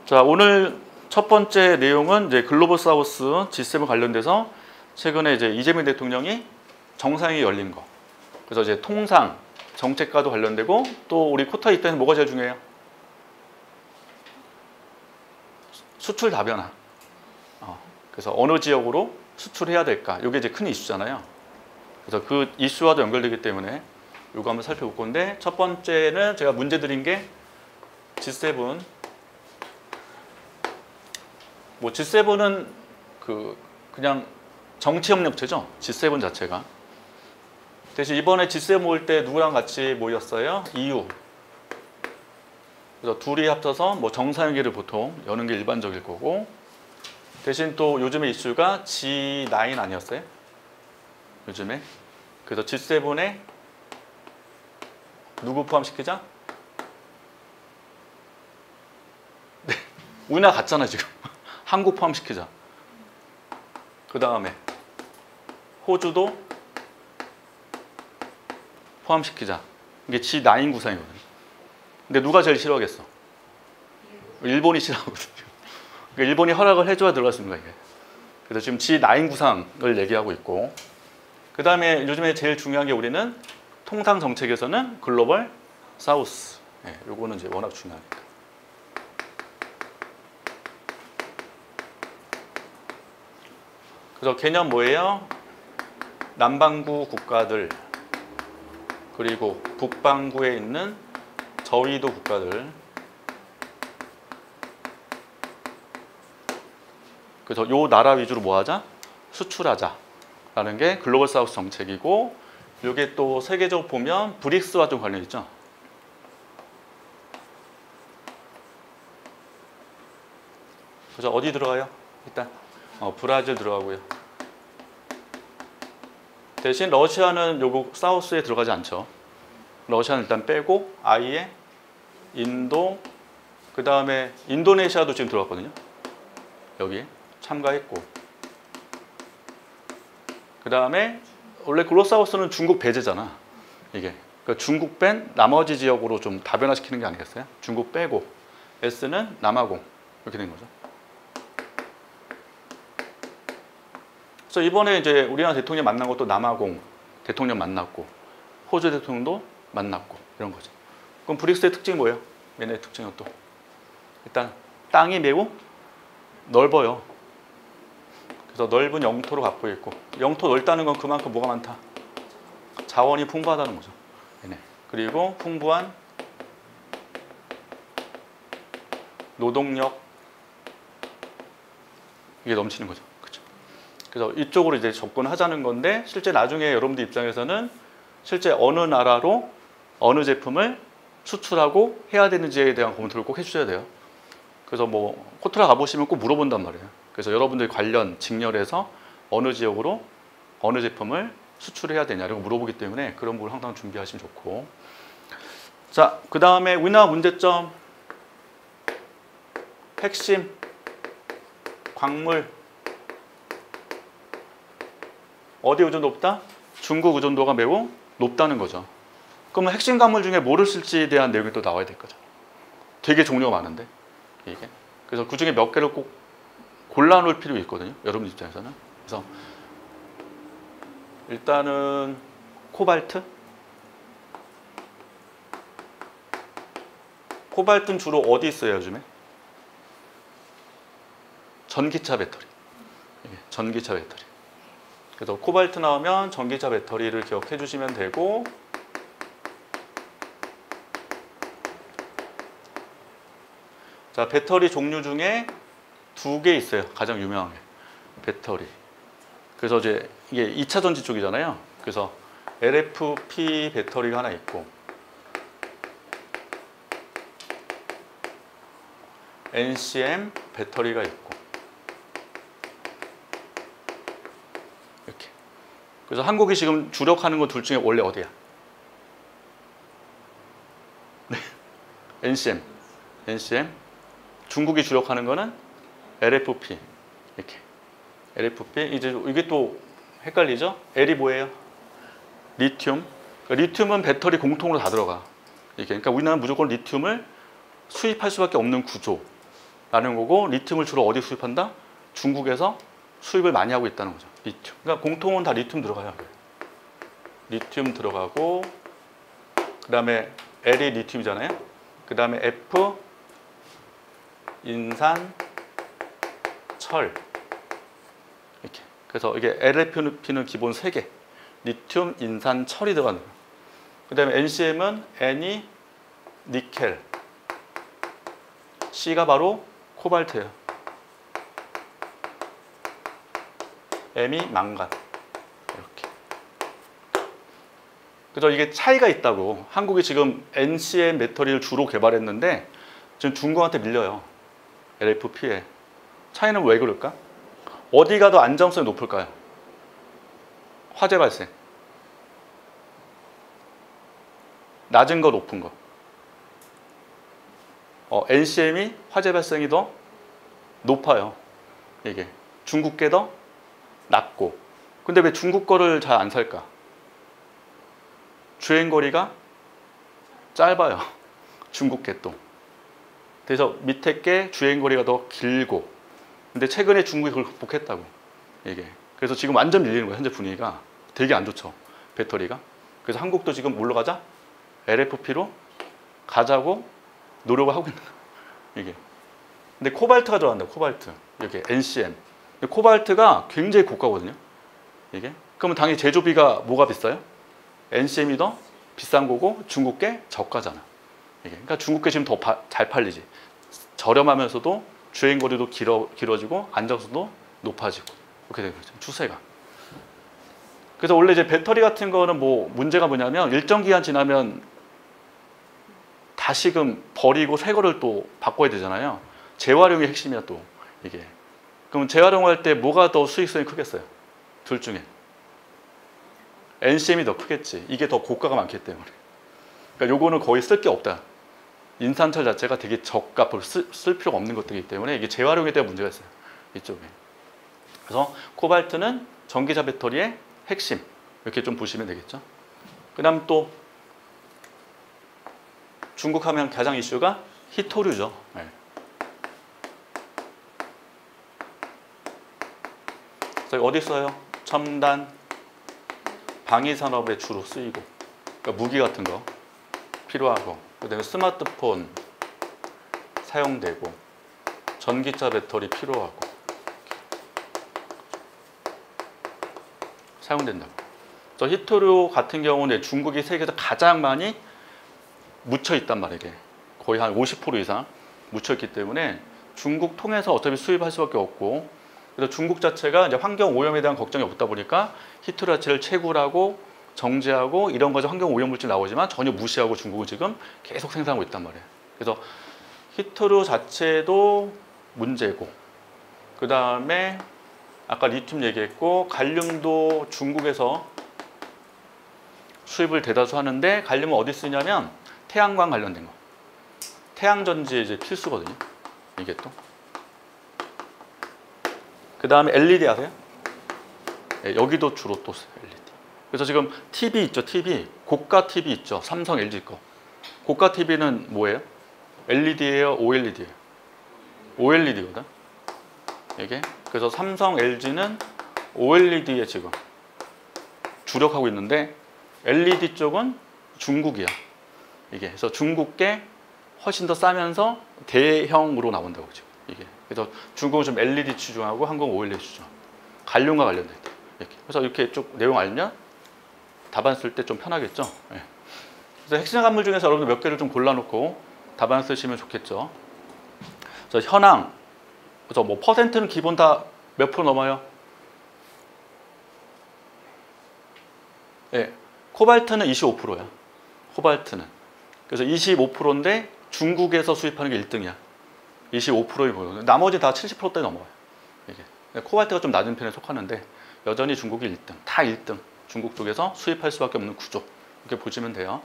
자, 오늘 첫 번째 내용은 이제 글로벌 사우스 G7 관련돼서 최근에 이제 이재명 대통령이 정상회의 열린 거. 그래서 이제 통상 정책과도 관련되고 또 우리 쿼터 이때는 뭐가 제일 중요해요? 수출 다변화. 그래서 어느 지역으로 수출해야 될까? 이게 이제 큰 이슈잖아요. 그래서 그 이슈와도 연결되기 때문에 이거 한번 살펴볼 건데, 첫 번째는 제가 문제 드린 게 G7. 뭐 G7은 그냥 정치협력체죠. G7 자체가. 대신 이번에 G7 모일 때 누구랑 같이 모였어요? EU. 그래서 둘이 합쳐서 뭐 정상회의를 보통 여는 게 일반적일 거고, 대신 또 요즘의 이슈가 G9 아니었어요? 요즘에. 그래서 G7에 누구 포함시키자? 네, 우리나라 갔잖아 지금. 한국 포함시키자. 그 다음에 호주도 포함시키자. 이게 G9 구상이거든요. 근데 누가 제일 싫어하겠어? 일본이 싫어하거든요. 그러니까 일본이 허락을 해줘야 들어갔습니다, 이게. 그래서 지금 G9 구상을 얘기하고 있고, 그 다음에 요즘에 제일 중요한 게 우리는 통상 정책에서는 글로벌 사우스. 네, 요거는 이제 워낙 중요하니까. 그래서 개념 뭐예요? 남반구 국가들, 그리고 북반구에 있는 저위도 국가들. 그래서 요 나라 위주로 뭐 하자? 수출하자 라는 게 글로벌 사우스 정책이고, 요게 또 세계적으로 보면 브릭스와 좀 관련 있죠. 그래서 어디 들어가요? 일단 브라질 들어가고요. 대신 러시아는 요거 사우스에 들어가지 않죠. 러시아는 일단 빼고 아예 인도, 그 다음에 인도네시아도 지금 들어갔거든요. 여기 참가했고, 그 다음에 원래 글로사우스는 중국 배제잖아. 이게 그러니까 중국 뺀 나머지 지역으로 좀 다변화시키는 게 아니겠어요? 중국 빼고 S는 남아공 이렇게 된 거죠. 그래서 이번에 이제 우리나라 대통령 만난 것도 남아공 대통령 만났고, 호주 대통령도 만났고 이런 거죠. 그럼 브릭스의 특징이 뭐예요? 얘네 특징은 또 일단 땅이 매우 넓어요. 그래서 넓은 영토를 갖고 있고, 영토 넓다는 건 그만큼 뭐가 많다? 자원이 풍부하다는 거죠. 얘네. 그리고 풍부한 노동력, 이게 넘치는 거죠. 그렇죠? 그래서 이쪽으로 이제 접근하자는 건데, 실제 나중에 여러분들 입장에서는 실제 어느 나라로 어느 제품을 수출하고 해야 되는지에 대한 검토를 꼭 해주셔야 돼요. 그래서 뭐 코트라 가보시면 꼭 물어본단 말이에요. 그래서 여러분들 관련 직렬해서 어느 지역으로 어느 제품을 수출해야 되냐고 물어보기 때문에 그런 부분을 항상 준비하시면 좋고. 자, 그 다음에 우리나라 문제점, 핵심 광물 어디 의존도 높다? 중국 의존도가 매우 높다는 거죠. 그러면 핵심 광물 중에 뭐를 쓸지에 대한 내용이 또 나와야 될 거죠. 되게 종류가 많은데 이게. 그래서 그 중에 몇 개를 꼭 골라놓을 필요가 있거든요, 여러분 입장에서는. 그래서 일단은 코발트. 코발트는 주로 어디 있어요, 요즘에? 전기차 배터리. 전기차 배터리. 그래서 코발트 나오면 전기차 배터리를 기억해 주시면 되고, 자, 배터리 종류 중에 두 개 있어요. 가장 유명한 게 배터리. 그래서 이제 이게 2차 전지 쪽이잖아요. 그래서 LFP 배터리가 하나 있고, NCM 배터리가 있고, 이렇게. 그래서 한국이 지금 주력하는 거 둘 중에 원래 어디야? 네, NCM. 중국이 주력하는 거는 LFP. 이렇게. LFP. 이제 이게 또 헷갈리죠? L이 뭐예요? 리튬. 그러니까 리튬은 배터리 공통으로 다 들어가. 이게. 그러니까 우리나라는 무조건 리튬을 수입할 수밖에 없는 구조. 라는 거고, 리튬을 주로 어디 수입한다? 중국에서 수입을 많이 하고 있다는 거죠. 리튬. 그러니까 공통은 다 리튬 들어가요. 리튬 들어가고, 그 다음에 L이 리튬이잖아요. 그 다음에 F 인산 철. 이렇게. 그래서 이게 LFP는 기본 3개. 리튬, 인산, 철이 들어가는 거예요. 그 다음에 NCM은 N이 니켈, C가 바로 코발트예요. M이 망간. 이렇게. 그래서 이게 차이가 있다고. 한국이 지금 NCM 배터리를 주로 개발했는데 지금 중국한테 밀려요. LFP에. 차이는 왜 그럴까? 어디가 더 안정성이 높을까요? 화재 발생. 낮은 거, 높은 거. NCM이 화재 발생이 더 높아요. 이게 중국 게 더 낮고. 근데 왜 중국 거를 잘 안 살까? 주행거리가 짧아요. 중국 게 또. 그래서 밑에 게 주행거리가 더 길고. 근데 최근에 중국이 그걸 극복했다고. 이게. 그래서 지금 완전 밀리는 거예요. 현재 분위기가 되게 안 좋죠. 배터리가. 그래서 한국도 지금 뭘로 가자? LFP로 가자고 노력을 하고 있는 거예요. 이게. 근데 코발트가 들어간다. 코발트. 이렇게 NCM. 코발트가 굉장히 고가거든요. 이게. 그러면 당연히 제조비가 뭐가 비싸요? NCM이 더 비싼 거고 중국 게 저가잖아. 이게. 그러니까 중국 게 지금 더 잘 팔리지. 저렴하면서도 주행거리도 길어지고 안정성도 높아지고. 이렇게 되는 거죠. 추세가. 그래서 원래 이제 배터리 같은 거는 뭐 문제가 뭐냐면 일정 기간 지나면 다시금 버리고 새 거를 또 바꿔야 되잖아요. 재활용이 핵심이야 또 이게. 그럼 재활용할 때 뭐가 더 수익성이 크겠어요? 둘 중에. NCM이 더 크겠지. 이게 더 고가가 많기 때문에. 그러니까 요거는 거의 쓸 게 없다. 인산철 자체가 되게 저가, 쓸 필요가 없는 것들이기 때문에 이게 재활용에 대한 문제가 있어요. 이쪽에. 그래서 코발트는 전기차 배터리의 핵심. 이렇게 좀 보시면 되겠죠. 그 다음 또 중국 하면 가장 이슈가 히토류죠. 네. 그래서 어디 써요? 첨단 방위산업에 주로 쓰이고, 그러니까 무기 같은 거 필요하고, 그다음에 스마트폰 사용되고, 전기차 배터리 필요하고 사용된다고. 그래서 히토류 같은 경우는 중국이 세계에서 가장 많이 묻혀 있단 말이에요. 거의 한 50% 이상 묻혀 있기 때문에 중국 통해서 어차피 수입할 수밖에 없고, 그래서 중국 자체가 이제 환경 오염에 대한 걱정이 없다 보니까 히토류 자체를 채굴하고 정제하고 이런 거죠. 환경 오염 물질 나오지만 전혀 무시하고 중국은 지금 계속 생산하고 있단 말이에요. 그래서 히토류 자체도 문제고, 그 다음에 아까 리튬 얘기했고, 갈륨도 중국에서 수입을 대다수 하는데, 갈륨은 어디 쓰냐면 태양광 관련된 거. 태양전지에 이제 필수거든요. 이게 또. 그 다음에 LED 아세요? 네, 여기도 주로 또 써요. LED. 그래서 지금 TV 있죠. TV. 고가 TV 있죠. 삼성, LG 거. 고가 TV는 뭐예요? LED예요? OLED예요? OLED거든. 이게. 그래서 삼성, LG는 OLED에 지금 주력하고 있는데, LED 쪽은 중국이야. 이게. 그래서 중국계 훨씬 더 싸면서 대형으로 나온다고 지금. 이게. 그래서 중국은 좀 LED 추종하고 한국은 OLED 추종. 갈륨과 관련돼 있다. 이렇게. 그래서 이렇게 쭉 내용 알면 답안 쓸 때 좀 편하겠죠. 예. 그래서 핵심 간물 중에서 여러분들 몇 개를 좀 골라놓고 답안 쓰시면 좋겠죠. 그래서 현황. 그래서 뭐 퍼센트는 기본 다 몇 프로 넘어요? 예. 코발트는 25%야. 코발트는. 그래서 25%인데 중국에서 수입하는 게 1등이야. 25%이 보여요. 나머지 다 70%대 넘어요. 이게. 코발트가 좀 낮은 편에 속하는데 여전히 중국이 1등. 다 1등. 중국 쪽에서 수입할 수밖에 없는 구조. 이렇게 보시면 돼요.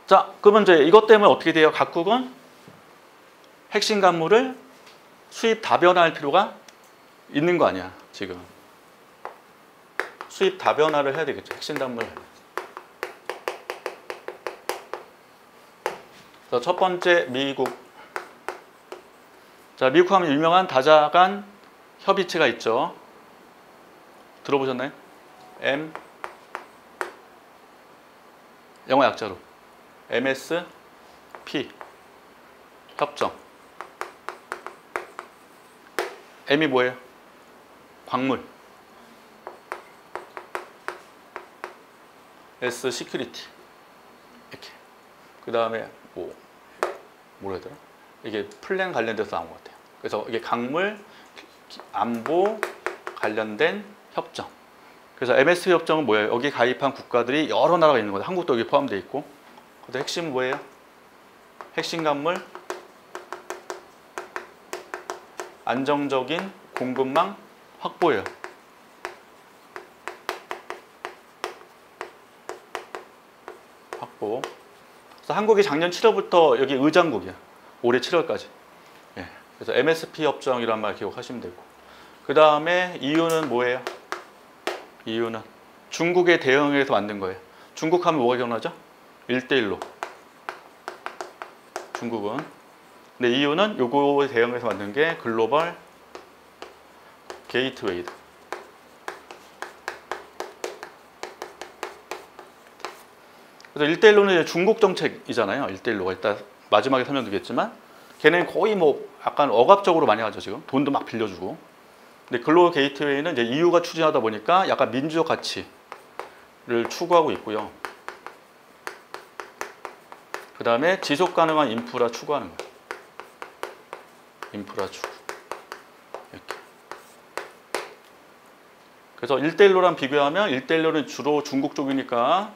자, 그러면 이제 이것 때문에 어떻게 돼요? 각국은 핵심 간물을 수입 다변화할 필요가 있는 거 아니야, 지금. 수입 다변화를 해야 되겠죠. 핵심 단물. 첫 번째 미국. 자, 미국 하면 유명한 다자간 협의체가 있죠. 들어보셨나요? M 영어 약자로 MSP 협정. M이 뭐예요? 광물. S 시큐리티. 이렇게. 그 다음에 뭐라 해야 되나? 이게 플랜 관련돼서 나온 것 같아요. 그래서 이게 강물 안보 관련된 협정. 그래서 MSP 협정은 뭐예요? 여기 가입한 국가들이 여러 나라가 있는 거죠. 한국도 여기 포함되어 있고. 근데 핵심은 뭐예요? 핵심 간물 안정적인 공급망 확보예요. 확보. 그래서 한국이 작년 7월부터 여기 의장국이야. 올해 7월까지. 예. 그래서 MSP 협정이란 말 기억하시면 되고. 그 다음에 EU는 뭐예요? EU는 중국에 대응해서 만든 거예요. 중국 하면 뭐가 기억나죠? 1대1로. 중국은. 근데 EU는 요거에 대응해서 만든 게 글로벌 게이트웨이. 그래서 1대1로는 중국 정책이잖아요. 1대1로가 일단 마지막에 설명드리겠지만 걔는 거의 뭐 약간 억압적으로 많이 하죠. 지금 돈도 막 빌려주고. 근데 글로벌 게이트웨이는 이제 EU가 추진하다 보니까 약간 민주적 가치를 추구하고 있고요. 그 다음에 지속 가능한 인프라 추구하는 거예요. 인프라 추구. 이렇게. 그래서 1대1로랑 비교하면 1대1로는 주로 중국 쪽이니까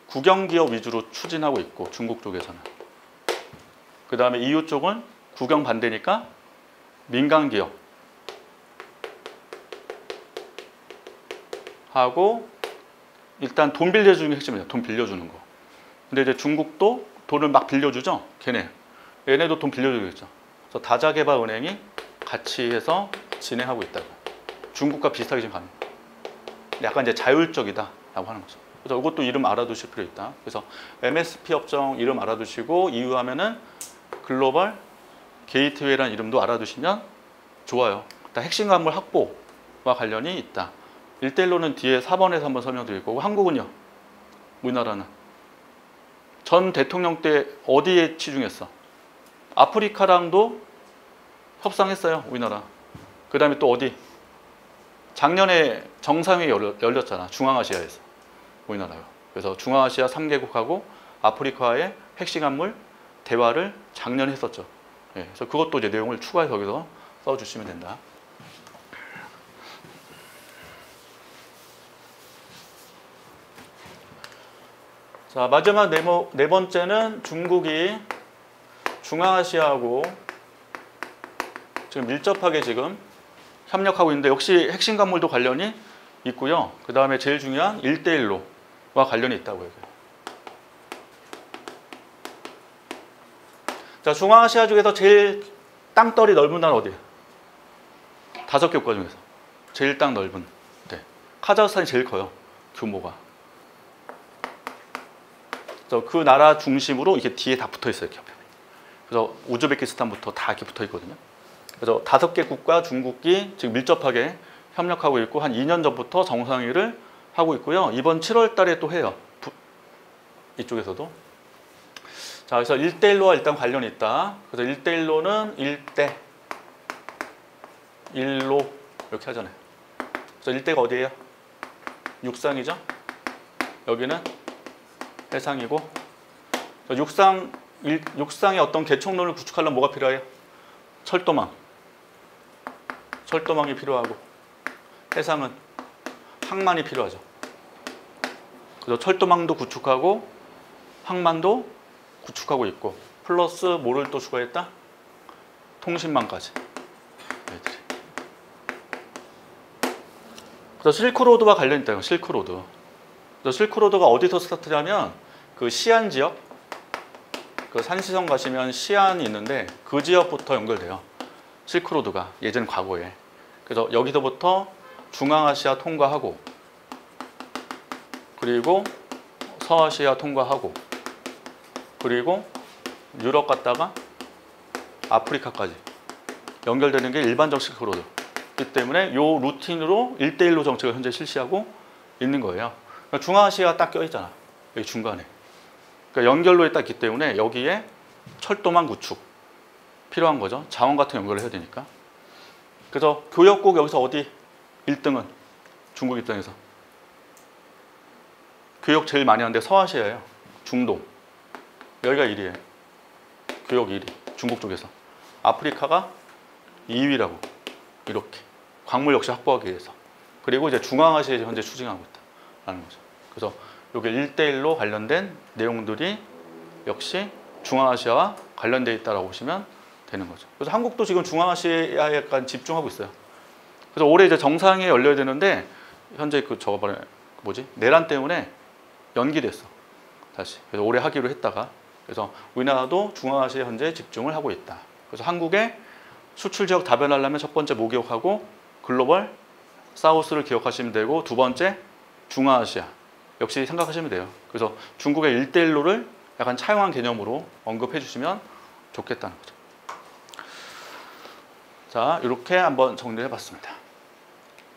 국영기업 위주로 추진하고 있고 중국 쪽에서는. 그 다음에 EU 쪽은 국영 반대니까 민간기업 하고 일단 돈 빌려주는 게 핵심이에요. 돈 빌려주는 거. 근데 이제 중국도 돈을 막 빌려주죠. 얘네도 돈 빌려주겠죠. 그래서 다자개발은행이 같이 해서 진행하고 있다고. 중국과 비슷하게 지금 가는 거예요. 약간 이제 자율적이다라고 하는 거죠. 그래서 이것도 이름 알아두실 필요 있다. 그래서 MSP 협정 이름 알아두시고 EU 하면은 글로벌 게이트웨이라는 이름도 알아두시면 좋아요. 일단 핵심 간물 확보와 관련이 있다. 1대1로는 뒤에 4번에서 한번 설명드릴 거고 한국은요? 우리나라는 전 대통령 때 어디에 치중했어? 아프리카랑도 협상했어요. 우리나라. 그 다음에 또 어디? 작년에 정상회의 열렸잖아. 중앙아시아에서. 우리나라가. 그래서 중앙아시아 3개국하고 아프리카의 핵심 간물 대화를 작년에 했었죠. 예, 그래서 그것도 이제 내용을 추가해서 여기서 써주시면 된다. 자, 마지막 네 번째는 중국이 중앙아시아하고 지금 밀접하게 지금 협력하고 있는데 역시 핵심 간물도 관련이 있고요. 그 다음에 제일 중요한 1대1로와 관련이 있다고 해요. 자, 중앙아시아 중에서 제일 땅덩이 넓은 나라 어디예요? 5개 국가 중에서 제일 땅 넓은. 네. 카자흐스탄이 제일 커요. 규모가. 그래서 그 나라 중심으로 이게 뒤에 다 붙어 있어요. 이렇게. 그래서 우즈베키스탄부터 다 이렇게 붙어 있거든요. 그래서 5개 국가 중국이 지금 밀접하게 협력하고 있고 한 2년 전부터 정상회의를 하고 있고요. 이번 7월 달에 또 해요. 이쪽에서도. 자, 그래서 1대1로와 일단 관련이 있다. 그래서 1대1로는 1대1로 이렇게 하잖아요. 그래서 1대가 어디예요? 육상이죠. 여기는 해상이고. 육상의 어떤 개척론을 구축하려면 뭐가 필요해요? 철도망. 철도망이 필요하고 해상은 항만이 필요하죠. 그래서 철도망도 구축하고 항만도 구축하고 있고 플러스 뭐를 또 추가했다? 통신망까지. 얘들이. 그래서 실크로드와 관련이 있다. 실크로드. 그래서 실크로드가 어디서 스타트냐면 그 시안 지역, 그 산시성 가시면 시안이 있는데 그 지역부터 연결돼요. 실크로드가 예전 과거에. 그래서 여기서부터 중앙아시아 통과하고 그리고 서아시아 통과하고 그리고 유럽 갔다가 아프리카까지 연결되는 게 일반적 실크로드. 그렇기 때문에 이 루틴으로 1대1로 정책을 현재 실시하고 있는 거예요. 그러니까 중앙아시아가 딱 껴있잖아. 여기 중간에. 그러니까 연결로에 딱 있기 때문에 여기에 철도망 구축 필요한 거죠. 자원 같은 연결을 해야 되니까. 그래서 교역국 여기서 어디 1등은 중국 입장에서 교역 제일 많이 하는데 서아시아예요. 중동. 여기가 1위예요. 교역 1위. 중국 쪽에서. 아프리카가 2위라고. 이렇게. 광물 역시 확보하기 위해서. 그리고 이제 중앙아시아에 현재 추진하고 있다라는 거죠. 그래서 이게 1대1로 관련된 내용들이 역시 중앙아시아와 관련되어 있다라고 보시면 되는 거죠. 그래서 한국도 지금 중앙아시아에 약간 집중하고 있어요. 그래서 올해 이제 정상에 열려야 되는데 현재 그 저거 뭐지? 내란 때문에 연기됐어. 다시. 그래서 올해 하기로 했다가 그래서 우리나라도 중앙아시아에 현재 집중을 하고 있다. 그래서 한국의 수출 지역 다변하려면 첫 번째 뭐 기억하고 글로벌 사우스를 기억하시면 되고 두 번째 중앙아시아 역시 생각하시면 돼요. 그래서 중국의 1대1로를 약간 차용한 개념으로 언급해 주시면 좋겠다는 거죠. 자, 이렇게 한번 정리해 봤습니다.